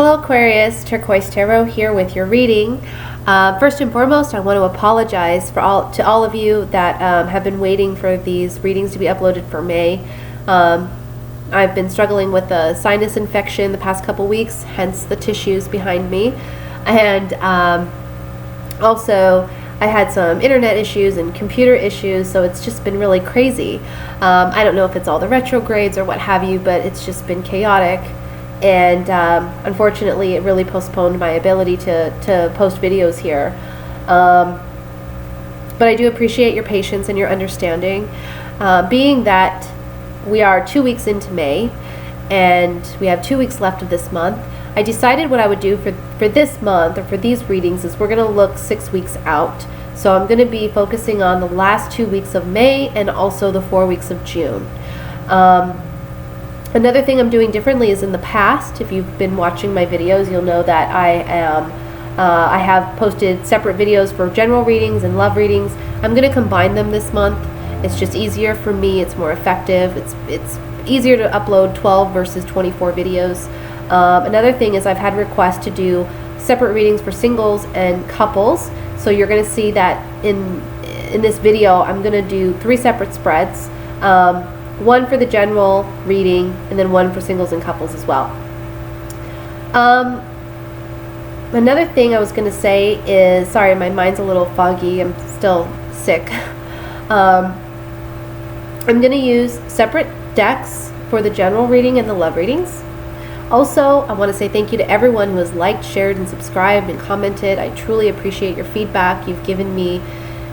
Hello Aquarius, Turquoise Tarot here with your reading. First and foremost, I want to apologize to all of you that have been waiting for these readings to be uploaded for May. I've been struggling with a sinus infection the past couple weeks, hence the tissues behind me. And also, I had some internet issues and computer issues, so it's just been really crazy. I don't know if it's all the retrogrades or what have you, but it's just been chaotic. And unfortunately, it really postponed my ability to post videos here. But I do appreciate your patience and your understanding. Being that we are 2 weeks into May, and we have 2 weeks left of this month, I decided what I would do for this month, or for these readings, is we're going to look 6 weeks out. So I'm going to be focusing on the last 2 weeks of May and also the 4 weeks of June. Another thing I'm doing differently is in the past, if you've been watching my videos, you'll know that I have posted separate videos for general readings and love readings. I'm going to combine them this month. It's just easier for me. It's more effective. It's easier to upload 12 versus 24 videos. Another thing is I've had requests to do separate readings for singles and couples. So you're going to see that in this video, I'm going to do 3 separate spreads. One for the general reading, and then one for singles and couples as well. Another thing I was going to say is, sorry, my mind's a little foggy. I'm still sick. I'm going to use separate decks for the general reading and the love readings. Also, I want to say thank you to everyone who has liked, shared, and subscribed and commented. I truly appreciate your feedback. You've given me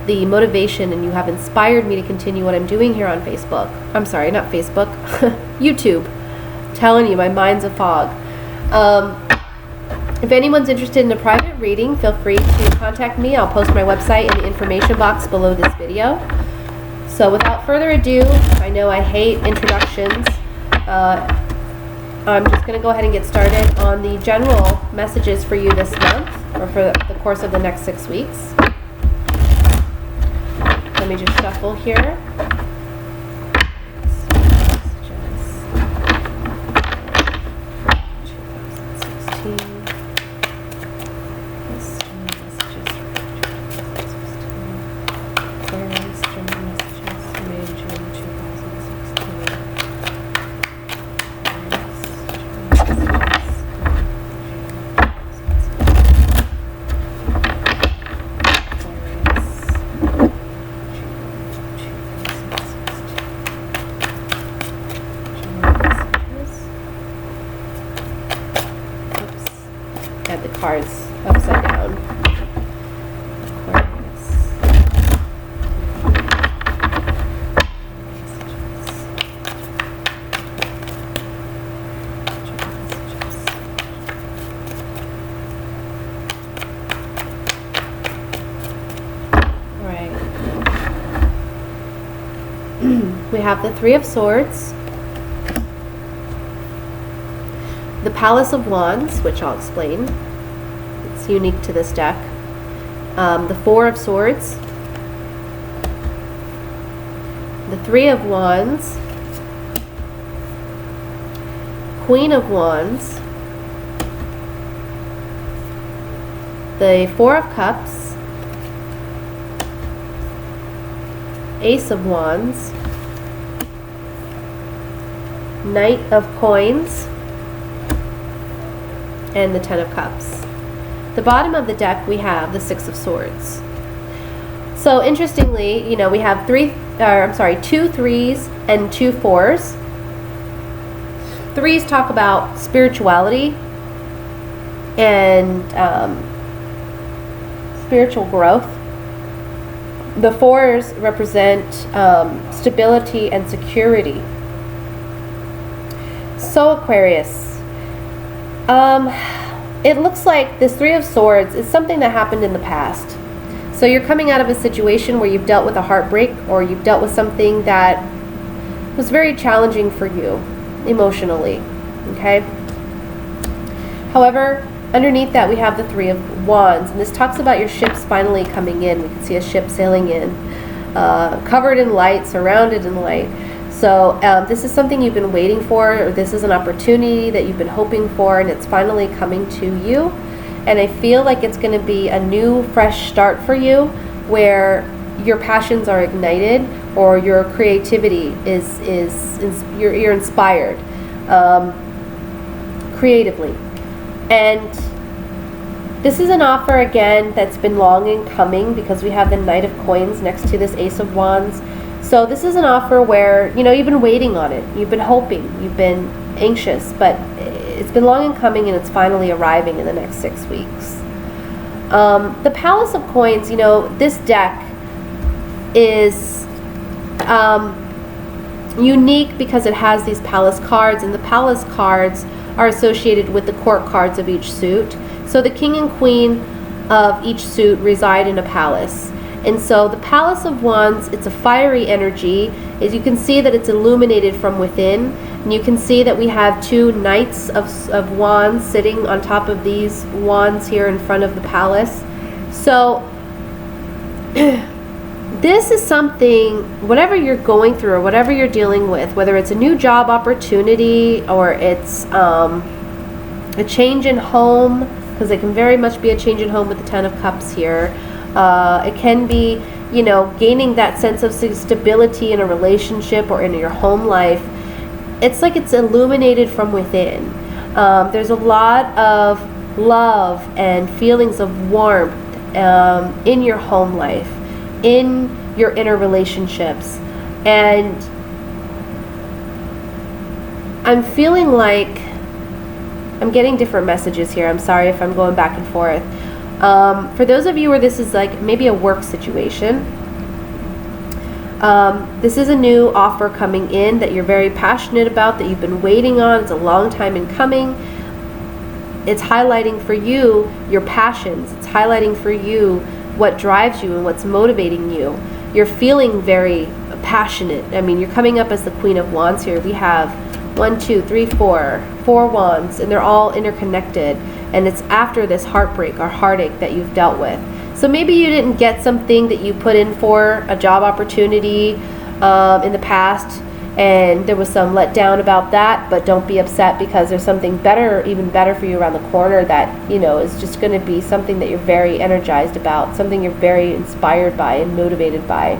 the motivation, and you have inspired me to continue what I'm doing here on Facebook. I'm sorry, not Facebook, YouTube. I'm telling you, my mind's a fog. If anyone's interested in a private reading, feel free to contact me. I'll post my website in the information box below this video. So without further ado, I know I hate introductions. I'm just going to go ahead and get started on the general messages for you this month, or for the course of the next 6 weeks. Let me just shuffle here. Had the cards upside down. Aquarius. All right. We have the Three of Swords, the Palace of Wands, which I'll explain. It's unique to this deck. The Four of Swords, the Three of Wands, Queen of Wands, the Four of Cups, Ace of Wands, Knight of Coins, and the Ten of Cups. The bottom of the deck, we have the Six of Swords. So interestingly, you know, we have 2 3s and 2 4s. 3s talk about spirituality and spiritual growth. The 4s represent stability and security. So Aquarius, it looks like this Three of Swords is something that happened in the past. So you're coming out of a situation where you've dealt with a heartbreak, or you've dealt with something that was very challenging for you emotionally, okay? However, underneath that we have the Three of Wands, and this talks about your ships finally coming in. We can see a ship sailing in, covered in light, surrounded in light. So this is something you've been waiting for, or this is an opportunity that you've been hoping for, and it's finally coming to you. And I feel like it's going to be a new, fresh start for you, where your passions are ignited, or your creativity you're inspired creatively. And this is an offer, again, that's been long in coming, because we have the Knight of Coins next to this Ace of Wands. So this is an offer where, you know, you've been waiting on it, you've been hoping, you've been anxious, but it's been long in coming, and it's finally arriving in the next 6 weeks. The Palace of Coins, you know, this deck is unique because it has these Palace cards, and the Palace cards are associated with the court cards of each suit. So the King and Queen of each suit reside in a palace. And so the Palace of Wands, it's a fiery energy. As you can see that it's illuminated from within. And you can see that we have two Knights of Wands sitting on top of these wands here in front of the palace. So this is something, whatever you're going through or whatever you're dealing with, whether it's a new job opportunity or it's a change in home, because it can very much be a change in home with the Ten of Cups here. It can be, you know, gaining that sense of stability in a relationship or in your home life. It's like it's illuminated from within. There's a lot of love and feelings of warmth in your home life, in your inner relationships. And I'm feeling like I'm getting different messages here. I'm sorry if I'm going back and forth. For those of you where this is like maybe a work situation, this is a new offer coming in that you're very passionate about, that you've been waiting on. It's a long time in coming. It's highlighting for you your passions. It's highlighting for you what drives you and what's motivating you. You're feeling very passionate. I mean, you're coming up as the Queen of Wands here. We have 1, 2, 3, 4 wands, and they're all interconnected. And it's after this heartbreak or heartache that you've dealt with. So maybe you didn't get something that you put in for, a job opportunity in the past, and there was some letdown about that, but don't be upset, because there's something better, even better for you around the corner that, you know, is just going to be something that you're very energized about, something you're very inspired by and motivated by.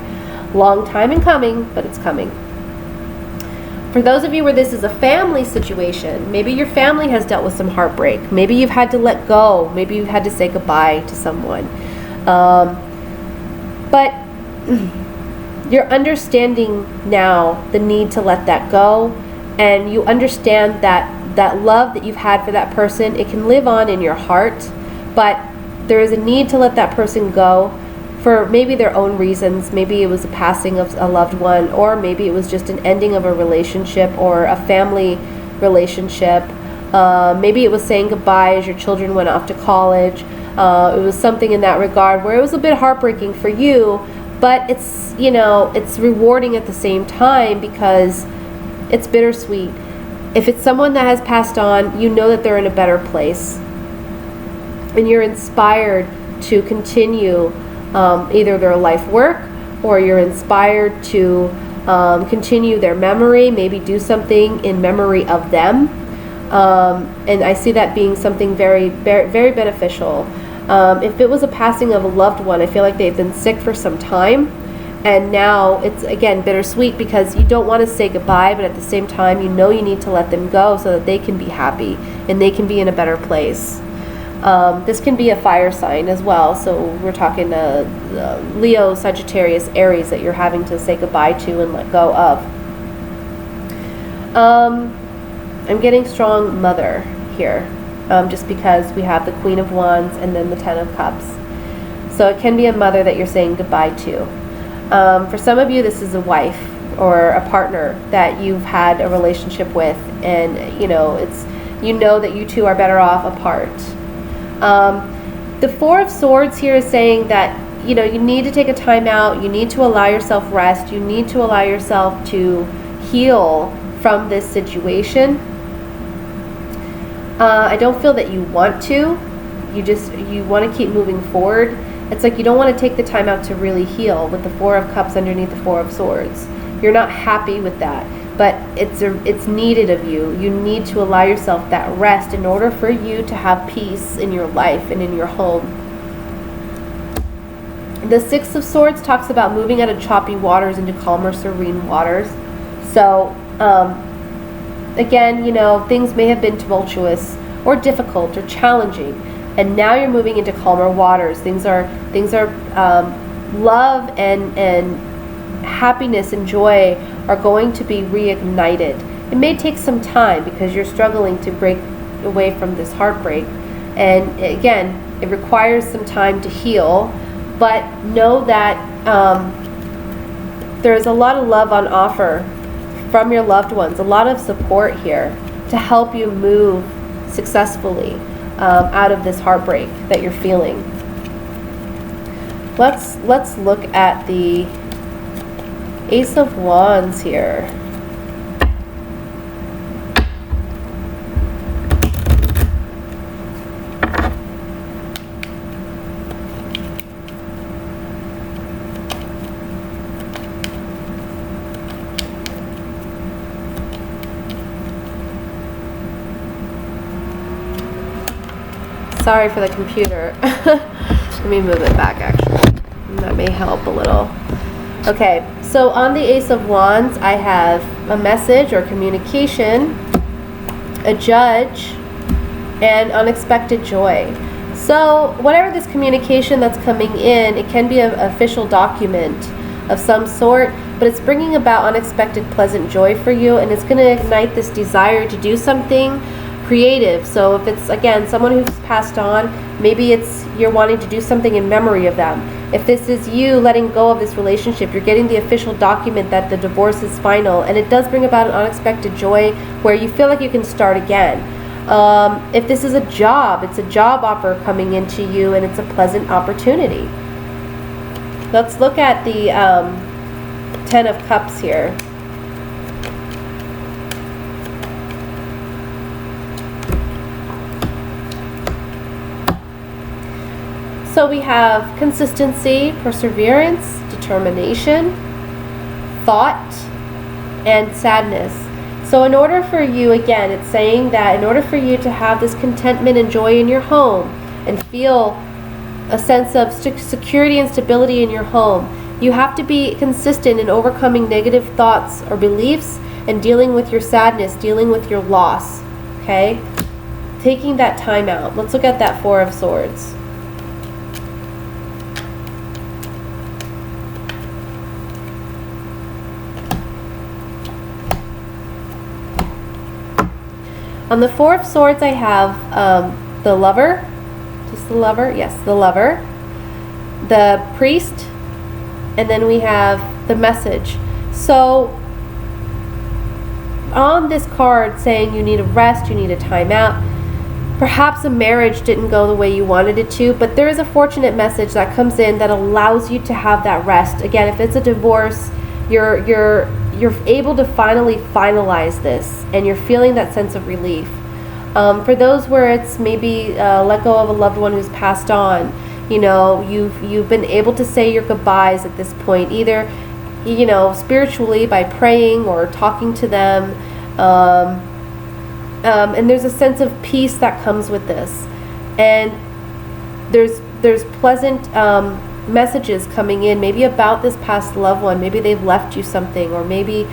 Long time in coming, but it's coming. For those of you where this is a family situation, maybe your family has dealt with some heartbreak. Maybe you've had to let go. Maybe you've had to say goodbye to someone. But you're understanding now the need to let that go. And you understand that love that you've had for that person, it can live on in your heart. But there is a need to let that person go, for maybe their own reasons. Maybe it was a passing of a loved one, or maybe it was just an ending of a relationship or a family relationship. Maybe it was saying goodbye as your children went off to college. It was something in that regard where it was a bit heartbreaking for you, but it's, you know, it's rewarding at the same time, because it's bittersweet. If it's someone that has passed on, you know that they're in a better place, and you're inspired to continue either their life work, or you're inspired to continue their memory, maybe do something in memory of them. And I see that being something very, very, very beneficial. If it was a passing of a loved one, I feel like they've been sick for some time, and now it's, again, bittersweet, because you don't want to say goodbye, but at the same time, you know you need to let them go so that they can be happy and they can be in a better place. This can be a fire sign as well, so we're talking Leo, Sagittarius, Aries that you're having to say goodbye to and let go of. I'm getting strong mother here, just because we have the Queen of Wands and then the Ten of Cups. So it can be a mother that you're saying goodbye to. For some of you, this is a wife or a partner that you've had a relationship with, and you know that you two are better off apart. The Four of Swords here is saying that, you know, you need to take a time out, you need to allow yourself rest, you need to allow yourself to heal from this situation. I don't feel that you want to. You want to keep moving forward. It's like you don't want to take the time out to really heal with the Four of Cups underneath the Four of Swords. You're not happy with that, but it's needed of you. You need to allow yourself that rest in order for you to have peace in your life and in your home. The Six of Swords talks about moving out of choppy waters into calmer, serene waters. So, again, you know, things may have been tumultuous or difficult or challenging, and now you're moving into calmer waters. Things are love and happiness and joy are going to be reignited. It may take some time because you're struggling to break away from this heartbreak, and again, it requires some time to heal. But know that there's a lot of love on offer from your loved ones, a lot of support here to help you move successfully out of this heartbreak that you're feeling. Let's look at the Ace of Wands here. Sorry for the computer. Let me move it back, actually. That may help a little. Okay, so on the Ace of Wands, I have a message or communication, a judge, and unexpected joy. So whatever this communication that's coming in, it can be an official document of some sort, but it's bringing about unexpected pleasant joy for you, and it's going to ignite this desire to do something creative. So if it's, again, someone who's passed on, maybe it's you're wanting to do something in memory of them. If this is you letting go of this relationship, you're getting the official document that the divorce is final, and it does bring about an unexpected joy where you feel like you can start again. If this is a job, it's a job offer coming into you, and it's a pleasant opportunity. Let's look at the Ten of Cups here. So we have consistency, perseverance, determination, thought, and sadness. So in order for you, again, it's saying that in order for you to have this contentment and joy in your home and feel a sense of security and stability in your home, you have to be consistent in overcoming negative thoughts or beliefs and dealing with your sadness, dealing with your loss, okay? Taking that time out. Let's look at that Four of Swords. On the Four of Swords, I have the Lover, just the Lover, yes, the Lover, the Priest, and then we have the Message. So on this card saying you need a rest, you need a time out, perhaps a marriage didn't go the way you wanted it to, but there is a fortunate message that comes in that allows you to have that rest. Again, if it's a divorce, you're able to finally finalize this, and you're feeling that sense of relief. For those where it's maybe let go of a loved one who's passed on, you know, you've been able to say your goodbyes at this point, either, you know, spiritually by praying or talking to them, and there's a sense of peace that comes with this, and there's pleasant messages coming in, maybe about this past loved one. Maybe they've left you something, or maybe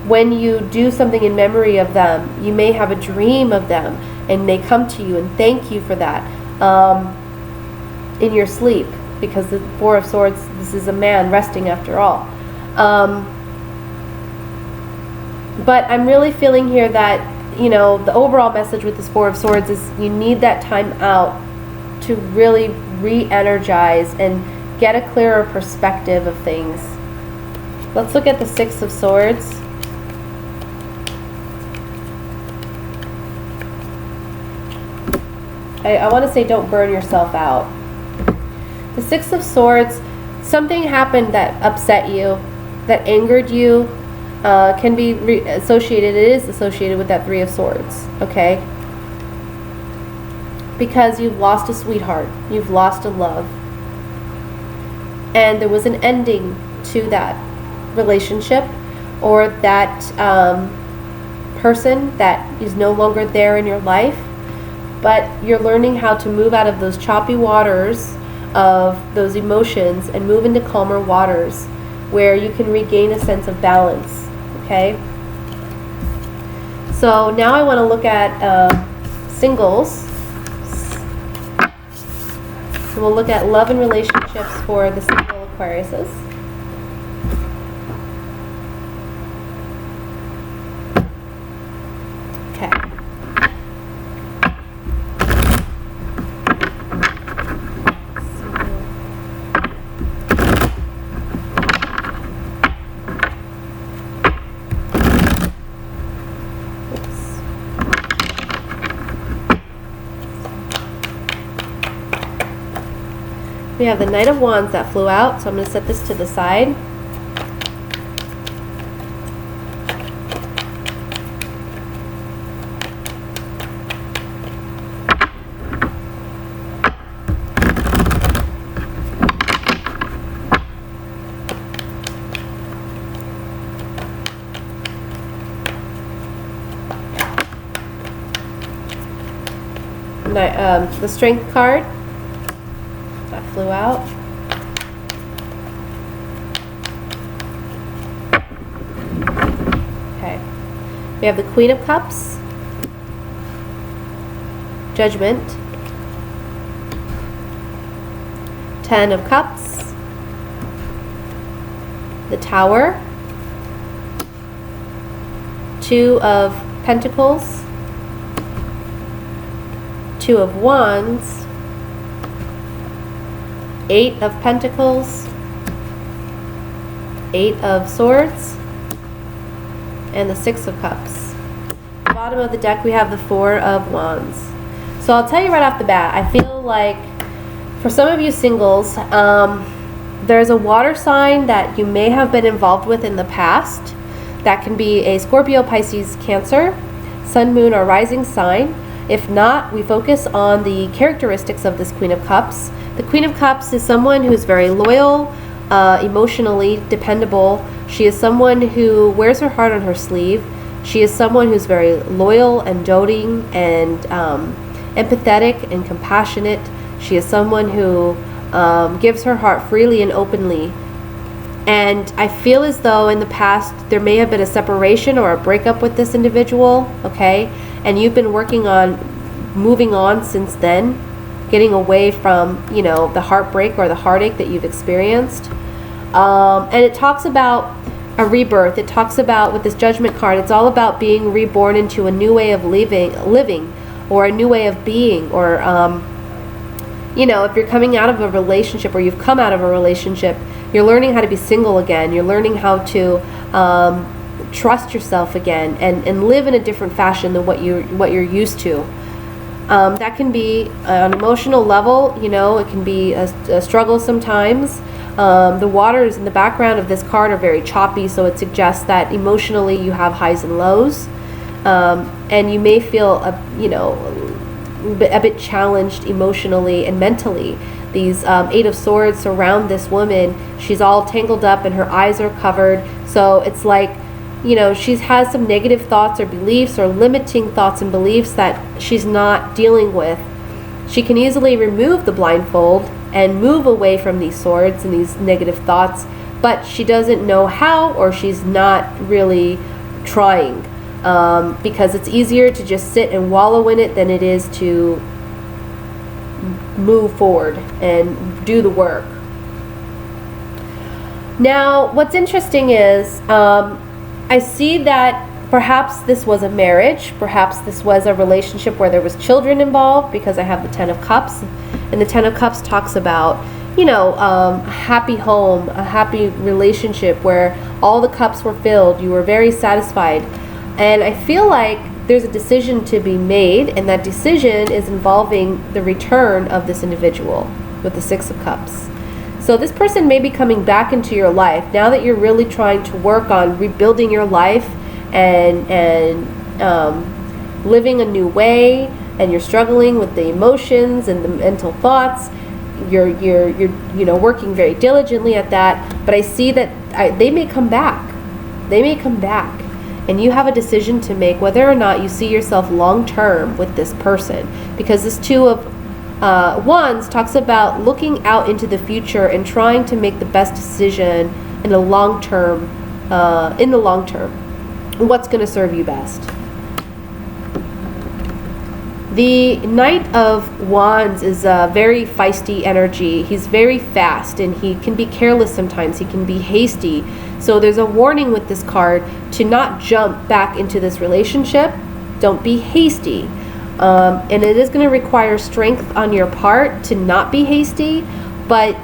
when you do something in memory of them, you may have a dream of them and they come to you and thank you for that in your sleep, because the Four of Swords, this is a man resting after all. But I'm really feeling here that, you know, the overall message with this Four of Swords is you need that time out to really re-energize and get a clearer perspective of things. Let's look at the Six of Swords. I want to say don't burn yourself out. The Six of Swords, something happened that upset you, that angered you, can be associated, it is associated with that Three of Swords, okay? Because you've lost a sweetheart, you've lost a love, and there was an ending to that relationship or that person that is no longer there in your life, but you're learning how to move out of those choppy waters of those emotions and move into calmer waters where you can regain a sense of balance. Okay? So now I want to look at singles. And we'll look at love and relationships for the single Aquariuses. Okay. We have the Knight of Wands that flew out, so I'm going to set this to the side. The Strength card that flew out. Okay. We have the Queen of Cups, Judgment, Ten of Cups, the Tower, Two of Pentacles, Two of Wands, Eight of Pentacles, Eight of Swords, and the Six of Cups. Bottom of the deck we have the Four of Wands. So I'll tell you right off the bat, I feel like for some of you singles, there's a water sign that you may have been involved with in the past. That can be a Scorpio, Pisces, Cancer, Sun, Moon, or Rising sign. If not, we focus on the characteristics of this Queen of Cups. The Queen of Cups is someone who's very loyal, emotionally dependable. She is someone who wears her heart on her sleeve. She is someone who's very loyal and doting and empathetic and compassionate. She is someone who gives her heart freely and openly. And I feel as though in the past there may have been a separation or a breakup with this individual, okay? And you've been working on moving on since then, getting away from, you know, the heartbreak or the heartache that you've experienced. And it talks about a rebirth. It talks about, with this Judgment card, it's all about being reborn into a new way of living or a new way of being, or you know, if you're coming out of a relationship or you've come out of a relationship, you're learning how to be single again. You're learning how to trust yourself again and live in a different fashion than what you're used to. That can be on an emotional level, you know, it can be a struggle sometimes. The waters in the background of this card are very choppy, so it suggests that emotionally you have highs and lows, and you may feel a bit challenged emotionally and mentally. These Eight of Swords surround this woman. She's all tangled up and her eyes are covered, so it's like, you know, she has some negative thoughts or beliefs or limiting thoughts and beliefs that she's not dealing with. She can easily remove the blindfold and move away from these swords and these negative thoughts, but she doesn't know how, or she's not really trying, because it's easier to just sit and wallow in it than it is to move forward and do the work. Now, what's interesting is I see that perhaps this was a marriage, perhaps this was a relationship where there was children involved, because I have the Ten of Cups, and the Ten of Cups talks about, you know, a happy home, a happy relationship where all the cups were filled, you were very satisfied. And I feel like there's a decision to be made, and that decision is involving the return of this individual with the Six of Cups. So this person may be coming back into your life now that you're really trying to work on rebuilding your life and living a new way, and you're struggling with the emotions and the mental thoughts. you're you know, working very diligently at that, but I see that they may come back. They may come back, and you have a decision to make whether or not you see yourself long term with this person, because this Two of Wands talks about looking out into the future and trying to make the best decision in the long term. What's going to serve you best. The Knight of Wands is a very feisty energy. He's very fast, and he can be careless sometimes. He can be hasty. So there's a warning with this card to not jump back into this relationship. Don't be hasty. And it is going to require strength on your part to not be hasty, but,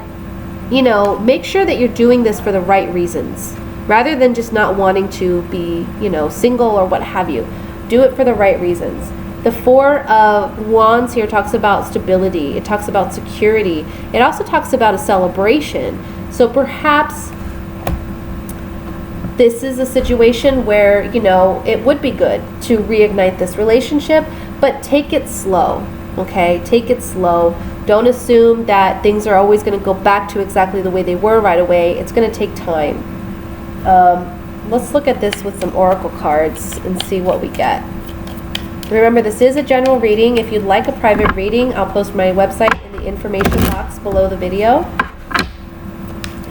you know, make sure that you're doing this for the right reasons, rather than just not wanting to be, you know, single or what have you. Do it for the right reasons. The Four of Wands here talks about stability. It talks about security. It also talks about a celebration. So perhaps this is a situation where, you know, it would be good to reignite this relationship, but take it slow, okay? Take it slow. Don't assume that things are always going to go back to exactly the way they were right away. It's going to take time. Let's look at this with some oracle cards and see what we get. Remember, this is a general reading. If you'd like a private reading, I'll post my website in the information box below the video.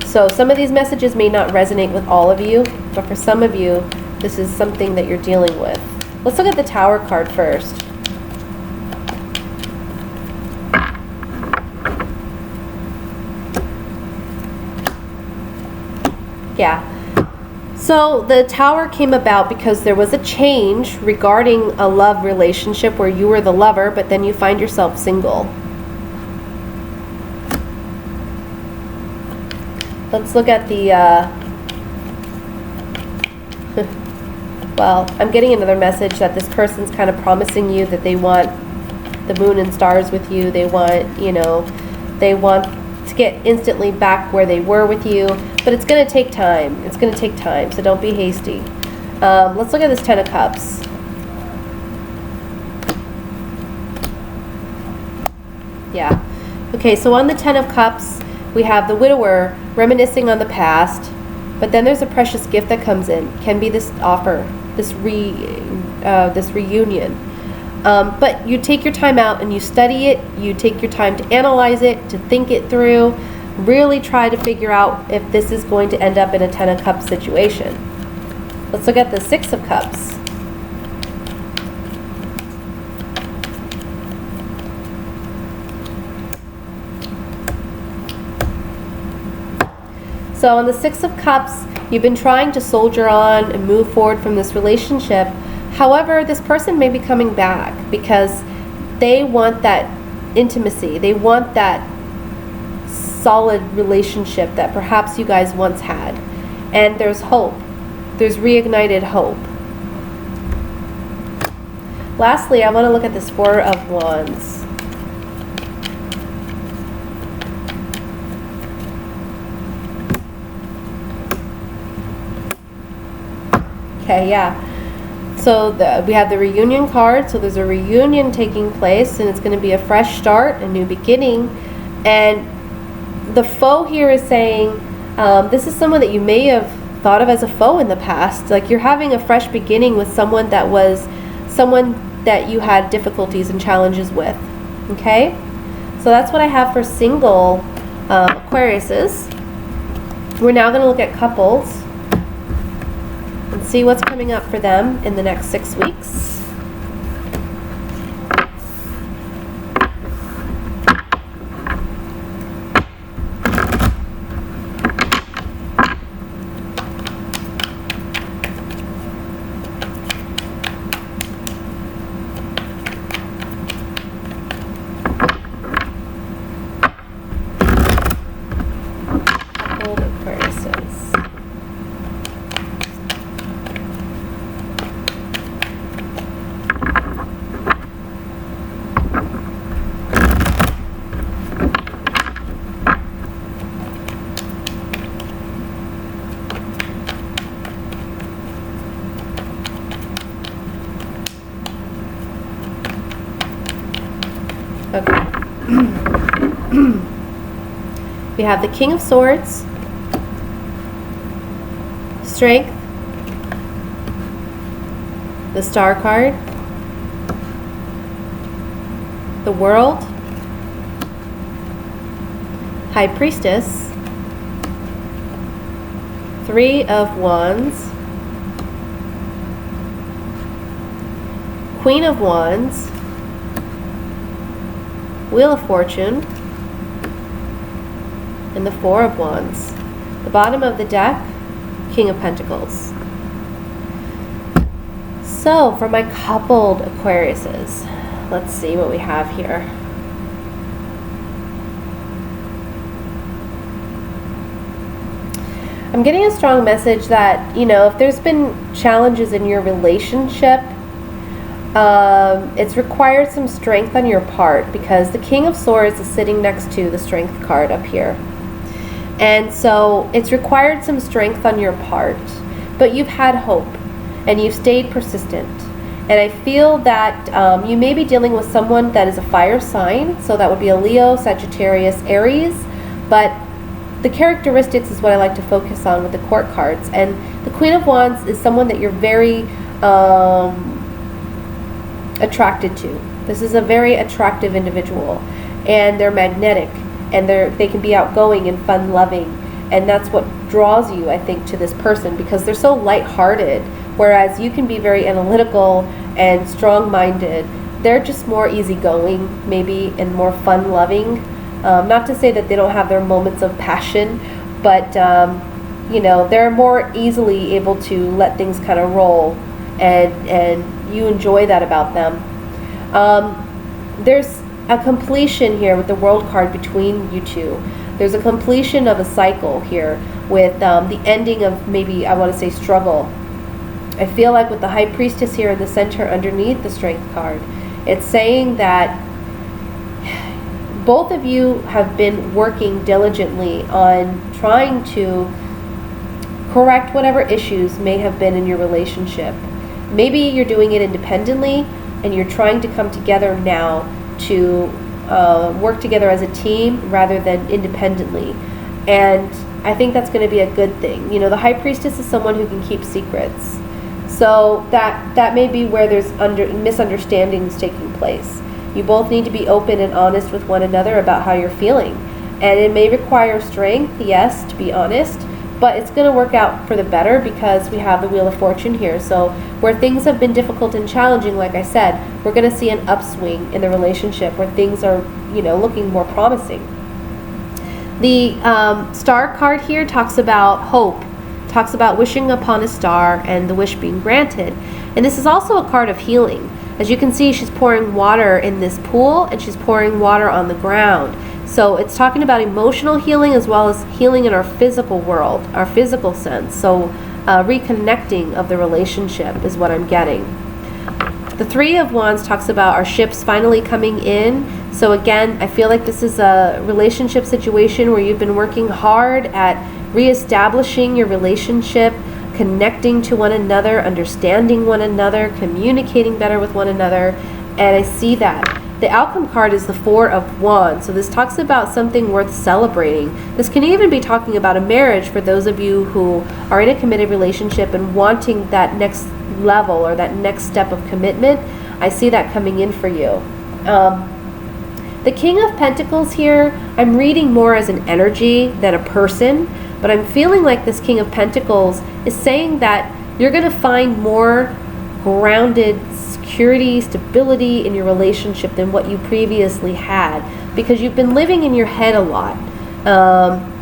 So some of these messages may not resonate with all of you, but for some of you, this is something that you're dealing with. Let's look at the Tower card first. Yeah. So the Tower came about because there was a change regarding a love relationship where you were the lover, but then you find yourself single. Let's look at the, well, I'm getting another message that this person's kind of promising you that they want the moon and stars with you. They want, you know, they want to get instantly back where they were with you, but it's going to take time. It's going to take time, so don't be hasty. Let's look at this Ten of Cups. Yeah. Okay, so on the Ten of Cups, we have the widower reminiscing on the past, but then there's a precious gift that comes in. Can be this offer, this reunion. But you take your time out and you study it. You take your time to analyze it, to think it through. Really try to figure out if this is going to end up in a Ten of Cups situation. Let's look at the Six of Cups. So on the Six of Cups, you've been trying to soldier on and move forward from this relationship. However, this person may be coming back because they want that intimacy. They want that solid relationship that perhaps you guys once had. And there's hope. There's reignited hope. Lastly, I want to look at this Four of Wands. Okay, yeah. So we have the reunion card. So there's a reunion taking place, and it's going to be a fresh start, a new beginning. And the foe here is saying this is someone that you may have thought of as a foe in the past. Like you're having a fresh beginning with someone that was someone that you had difficulties and challenges with. Okay? So that's what I have for single Aquariuses. We're now going to look at couples and see what's coming up for them in the next 6 weeks. Okay. We have the King of Swords, Strength, the Star card, the World, High Priestess, Three of Wands, Queen of Wands, Wheel of Fortune, and the Four of Wands. The bottom of the deck, King of Pentacles. So for my coupled Aquariuses, let's see what we have here. I'm getting a strong message that, you know, if there's been challenges in your relationship, it's required some strength on your part, because the King of Swords is sitting next to the Strength card up here. And so it's required some strength on your part, but you've had hope and you've stayed persistent. And I feel that you may be dealing with someone that is a fire sign, so that would be a Leo, Sagittarius, Aries, but the characteristics is what I like to focus on with the court cards. And the Queen of Wands is someone that you're very attracted to. This is a very attractive individual, and they're magnetic, and they can be outgoing and fun-loving, and that's what draws you, I think, to this person, because they're so light-hearted, whereas you can be very analytical and strong-minded. They're just more easygoing, maybe, and more fun-loving. Not to say that they don't have their moments of passion, but you know, they're more easily able to let things kind of roll, and you enjoy that about them. There's a completion here with the World card between you two. There's a completion of a cycle here with the ending of, maybe I want to say, struggle. I feel like with the High Priestess here in the center underneath the Strength card, it's saying that both of you have been working diligently on trying to correct whatever issues may have been in your relationship. Maybe you're doing it independently and you're trying to come together now to work together as a team rather than independently. And I think that's going to be a good thing. You know, the High Priestess is someone who can keep secrets. So that may be where there's misunderstandings taking place. You both need to be open and honest with one another about how you're feeling. And it may require strength, yes, to be honest, but it's going to work out for the better, because we have the Wheel of Fortune here. So where things have been difficult and challenging, like I said, we're going to see an upswing in the relationship where things are, you know, looking more promising. The Star card here talks about hope, talks about wishing upon a star and the wish being granted. And this is also a card of healing. As you can see, she's pouring water in this pool, and she's pouring water on the ground. So it's talking about emotional healing as well as healing in our physical world, our physical sense. So reconnecting of the relationship is what I'm getting. The Three of Wands talks about our ships finally coming in. So again, I feel like this is a relationship situation where you've been working hard at reestablishing your relationship, connecting to one another, understanding one another, communicating better with one another, and I see that. The outcome card is the Four of Wands, so this talks about something worth celebrating. This can even be talking about a marriage for those of you who are in a committed relationship and wanting that next level or that next step of commitment. I see that coming in for you. The King of Pentacles here, I'm reading more as an energy than a person, but I'm feeling like this King of Pentacles is saying that you're going to find more grounded security, stability in your relationship than what you previously had, because you've been living in your head a lot.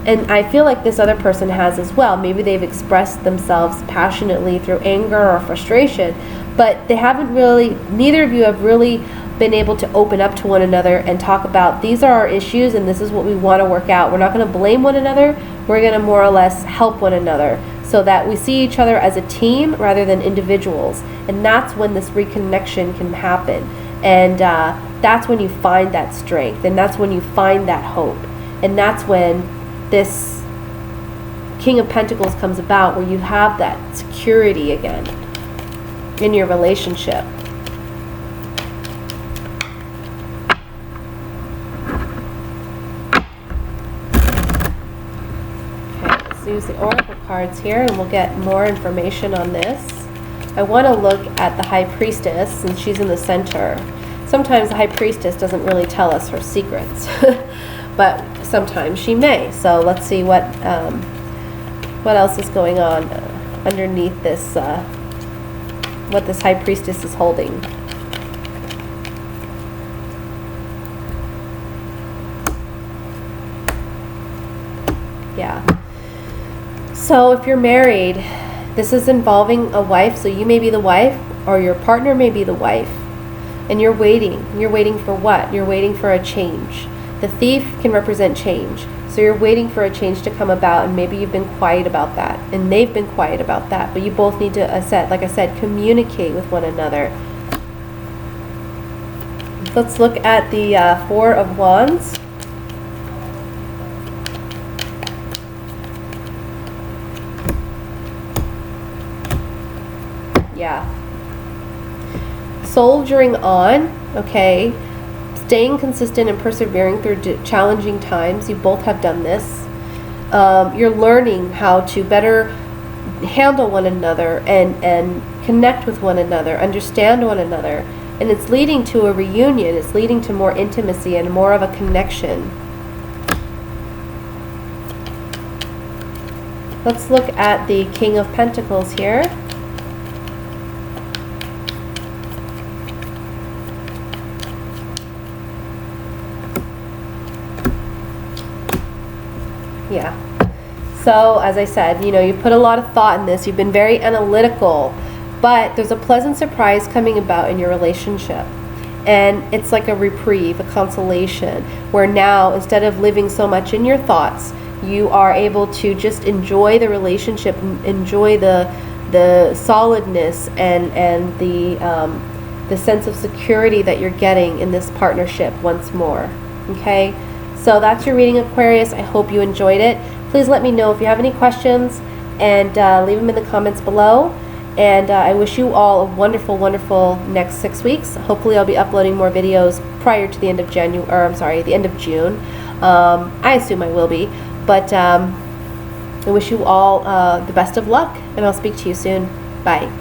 And I feel like this other person has as well. Maybe they've expressed themselves passionately through anger or frustration, but they haven't really, neither of you have really been able to open up to one another and talk about, these are our issues and this is what we want to work out. We're not going to blame one another. We're going to more or less help one another so that we see each other as a team rather than individuals. And that's when this reconnection can happen. And that's when you find that strength, and that's when you find that hope. And that's when this King of Pentacles comes about, where you have that security again in your relationship. use the oracle cards here and we'll get more information on this. I want to look at the High Priestess since she's in the center. Sometimes the High Priestess doesn't really tell us her secrets, but sometimes she may. So let's see what else is going on underneath this, what this High Priestess is holding. Yeah. So if you're married, this is involving a wife, so you may be the wife or your partner may be the wife. And you're waiting. You're waiting for what? You're waiting for a change. The Thief can represent change. So you're waiting for a change to come about, and maybe you've been quiet about that, and they've been quiet about that, but you both need to, like I said, communicate with one another. Let's look at the Four of Wands. Yeah. Soldiering on, okay, staying consistent and persevering through challenging times. You both have done this. You're learning how to better handle one another and connect with one another, understand one another, and it's leading to a reunion. It's leading to more intimacy and more of a connection. Let's look at the King of Pentacles here. Yeah. So, as I said, you know, you put a lot of thought in this. You've been very analytical, but there's a pleasant surprise coming about in your relationship. And it's like a reprieve, a consolation, where now, instead of living so much in your thoughts, you are able to just enjoy the relationship, enjoy the solidness and the sense of security that you're getting in this partnership once more. Okay? So that's your reading, Aquarius. I hope you enjoyed it. Please let me know if you have any questions and leave them in the comments below. And I wish you all a wonderful, wonderful next 6 weeks. Hopefully I'll be uploading more videos prior to the end of the end of June. I assume I will be. But I wish you all the best of luck, and I'll speak to you soon. Bye.